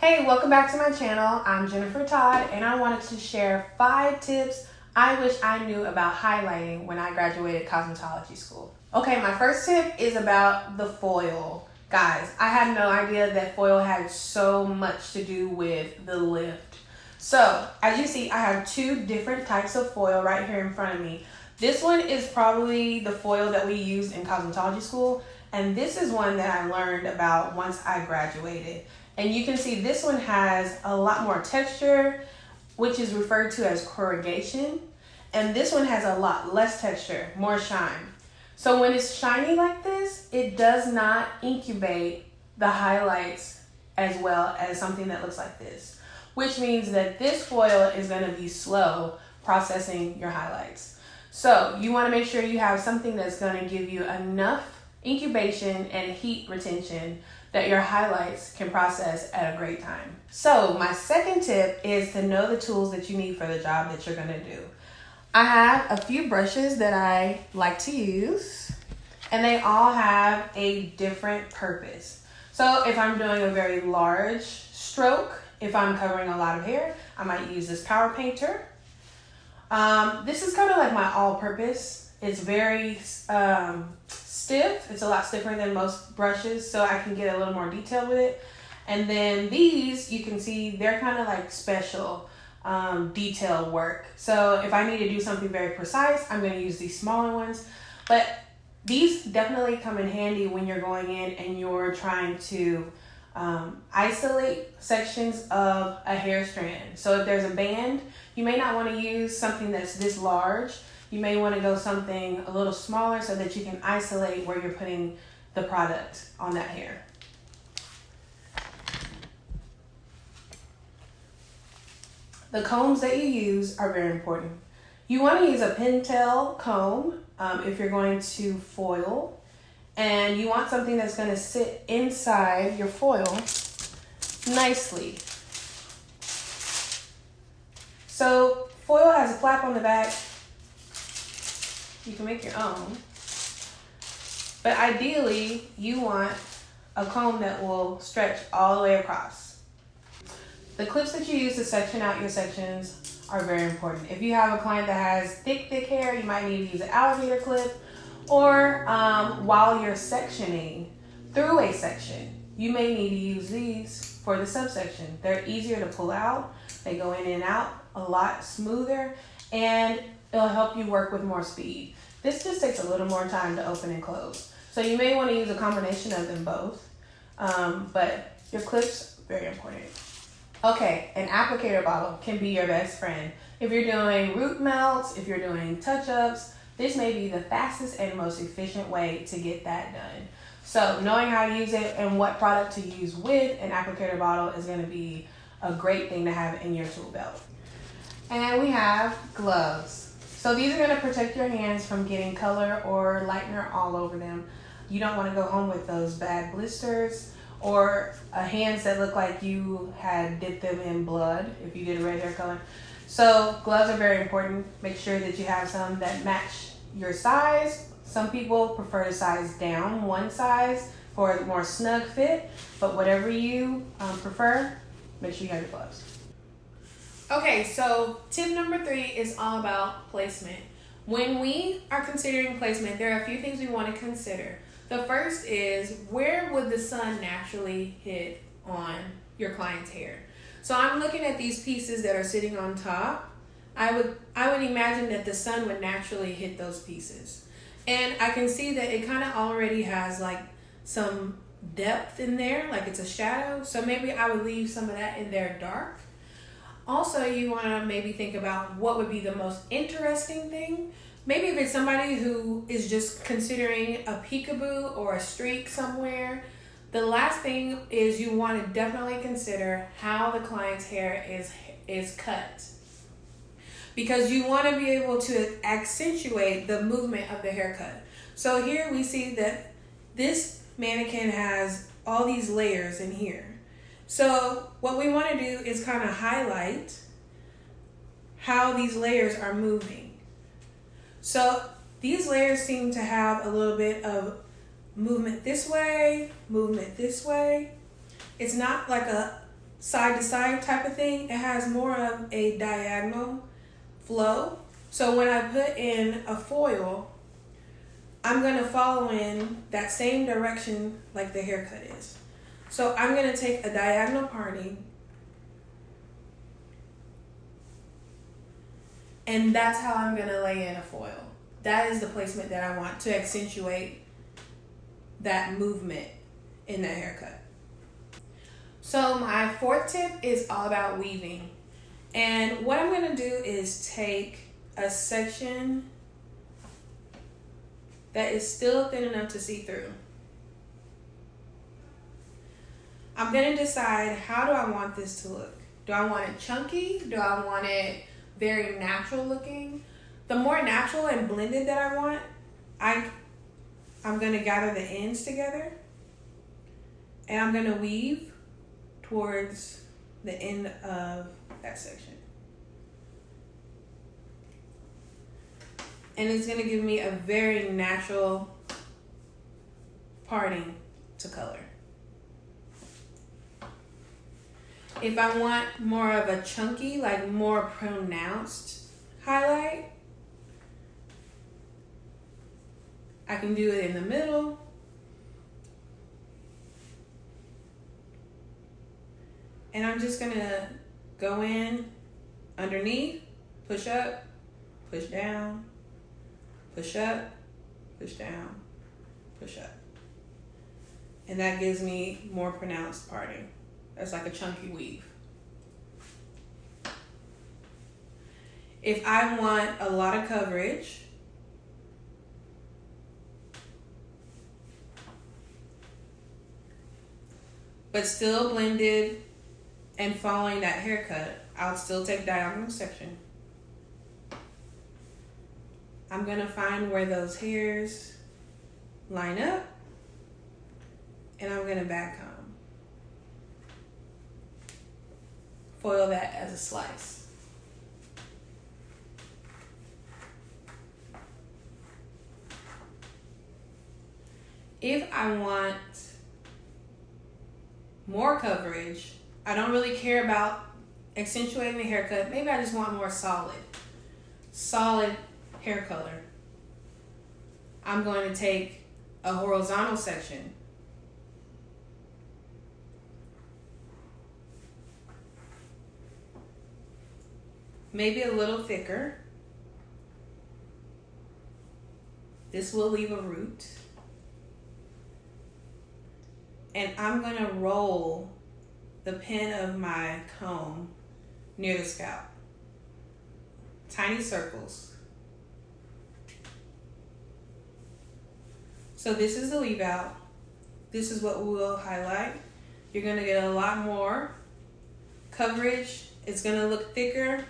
Hey, welcome back to my channel. I'm Jennifer Todd and I wanted to share 5 tips I wish I knew about highlighting when I graduated cosmetology school. Okay, my first tip is about the foil. Guys, I had no idea that foil had so much to do with the lift. So, as you see, I have 2 different types of foil right here in front of me. This one is probably the foil that we used in cosmetology school, and this is one that I learned about once I graduated. And you can see this one has a lot more texture, which is referred to as corrugation. And this one has a lot less texture, more shine. So when it's shiny like this, it does not incubate the highlights as well as something that looks like this, which means that this foil is going to be slow processing your highlights. So you want to make sure you have something that's going to give you enough incubation and heat retention that your highlights can process at a great time. So my second tip is to know the tools that you need for the job that you're going to do. I have a few brushes that I like to use, and they all have a different purpose. So if I'm doing a very large stroke, if I'm covering a lot of hair, I might use this power painter. This is kind of like my all-purpose. It's very stiff. It's a lot stiffer than most brushes, so I can get a little more detail with it. And then these, you can see, they're kind of like special detail work. So if I need to do something very precise, I'm going to use these smaller ones. But these definitely come in handy when you're going in and you're trying to isolate sections of a hair strand. So if there's a band, you may not want to use something that's this large. You may want to go something a little smaller so that you can isolate where you're putting the product on that hair. The combs that you use are very important. You want to use a pintail comb if you're going to foil, and you want something that's going to sit inside your foil nicely. So foil has a flap on the back. You can make your own, but ideally you want a comb that will stretch all the way across. The clips that you use to section out your sections are very important. If you have a client that has thick hair, you might need to use an alligator clip, or while you're sectioning through a section, you may need to use these for the subsection. They're easier to pull out. They go in and out a lot smoother, and it'll help you work with more speed. This just takes a little more time to open and close. So you may want to use a combination of them both, but your clips, very important. Okay, an applicator bottle can be your best friend. If you're doing root melts, if you're doing touch-ups, this may be the fastest and most efficient way to get that done. So knowing how to use it and what product to use with an applicator bottle is going to be a great thing to have in your tool belt. And we have gloves. So these are going to protect your hands from getting color or lightener all over them. You don't want to go home with those bad blisters or hands that look like you had dipped them in blood if you did a red hair color. So gloves are very important. Make sure that you have some that match your size. Some people prefer to size down one size for a more snug fit, but whatever you prefer, make sure you have your gloves. Okay, so tip number 3 is all about placement. When we are considering placement, there are a few things we want to consider. The first is, where would the sun naturally hit on your client's hair? So I'm looking at these pieces that are sitting on top. I would imagine that the sun would naturally hit those pieces. And I can see that it kind of already has like some depth in there, like it's a shadow. So maybe I would leave some of that in there dark. Also, you want to maybe think about what would be the most interesting thing. Maybe if it's somebody who is just considering a peekaboo or a streak somewhere, the last thing is you want to definitely consider how the client's hair is cut. Because you want to be able to accentuate the movement of the haircut. So here we see that this mannequin has all these layers in here. So what we want to do is kind of highlight how these layers are moving. So these layers seem to have a little bit of movement this way, movement this way. It's not like a side to side type of thing. It has more of a diagonal flow. So when I put in a foil, I'm gonna follow in that same direction like the haircut is. So I'm gonna take a diagonal parting, and that's how I'm gonna lay in a foil. That is the placement that I want to accentuate that movement in the haircut. So my fourth tip is all about weaving. And what I'm gonna do is take a section that is still thin enough to see through. I'm gonna decide, how do I want this to look? Do I want it chunky? Do I want it very natural looking? The more natural and blended that I want, I'm gonna gather the ends together and I'm gonna weave towards the end of that section. And it's gonna give me a very natural parting to color. If I want more of a chunky, like more pronounced highlight, I can do it in the middle. And I'm just gonna go in underneath, push up, push down, push up, push down, push up. And that gives me more pronounced parting. That's like a chunky weave. If I want a lot of coverage, but still blended and following that haircut, I'll still take diagonal section. I'm gonna find where those hairs line up, and I'm gonna back comb. Foil that as a slice. If I want more coverage, I don't really care about accentuating the haircut. Maybe I just want more solid hair color. I'm going to take a horizontal section maybe a little thicker. This will leave a root. And I'm gonna roll the pin of my comb near the scalp. Tiny circles. So this is the leave out. This is what we will highlight. You're gonna get a lot more coverage. It's gonna look thicker.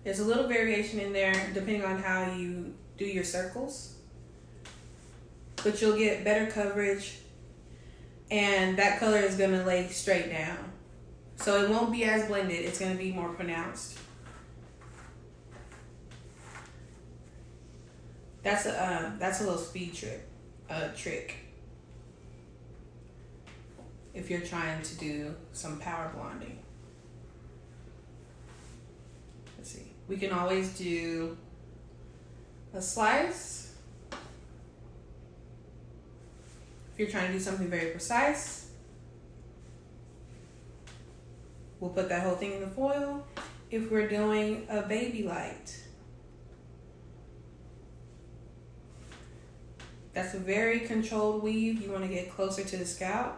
There's a little variation in there depending on how you do your circles. But you'll get better coverage, and that color is gonna lay straight down. So it won't be as blended, it's gonna be more pronounced. That's a little speed trick. If you're trying to do some power blonding. Let's see. We can always do a slice. If you're trying to do something very precise, we'll put that whole thing in the foil. If we're doing a baby light, that's a very controlled weave. You want to get closer to the scalp.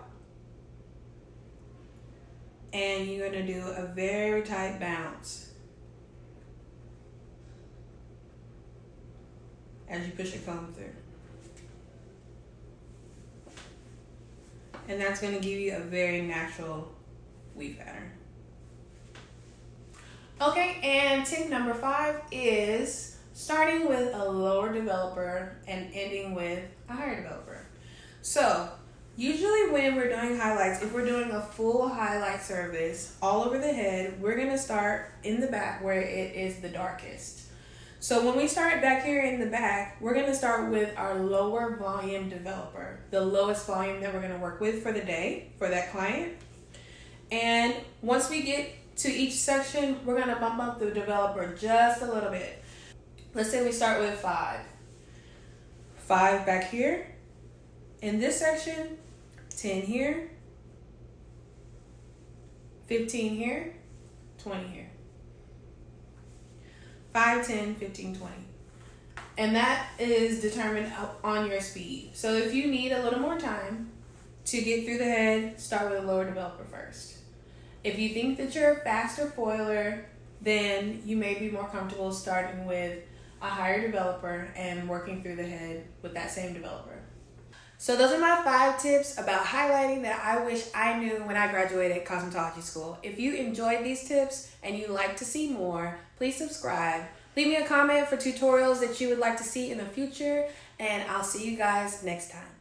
And you're going to do a very tight bounce as you push your comb through. And that's going to give you a very natural weave pattern. Okay, and tip number 5 is starting with a lower developer and ending with a higher developer. So usually when we're doing highlights, if we're doing a full highlight service all over the head, we're going to start in the back where it is the darkest. So when we start back here in the back, we're going to start with our lower volume developer, the lowest volume that we're going to work with for the day for that client. And once we get to each section, we're gonna bump up the developer just a little bit. Let's say we start with 5. 5 back here. In this section, 10 here, 15 here, 20 here. 5, 10, 15, 20. And that is determined on your speed. So if you need a little more time to get through the head, start with a lower developer first. If you think that you're a faster foiler, then you may be more comfortable starting with a higher developer and working through the head with that same developer. So those are my 5 tips about highlighting that I wish I knew when I graduated cosmetology school. If you enjoyed these tips and you'd like to see more, please subscribe. Leave me a comment for tutorials that you would like to see in the future, and I'll see you guys next time.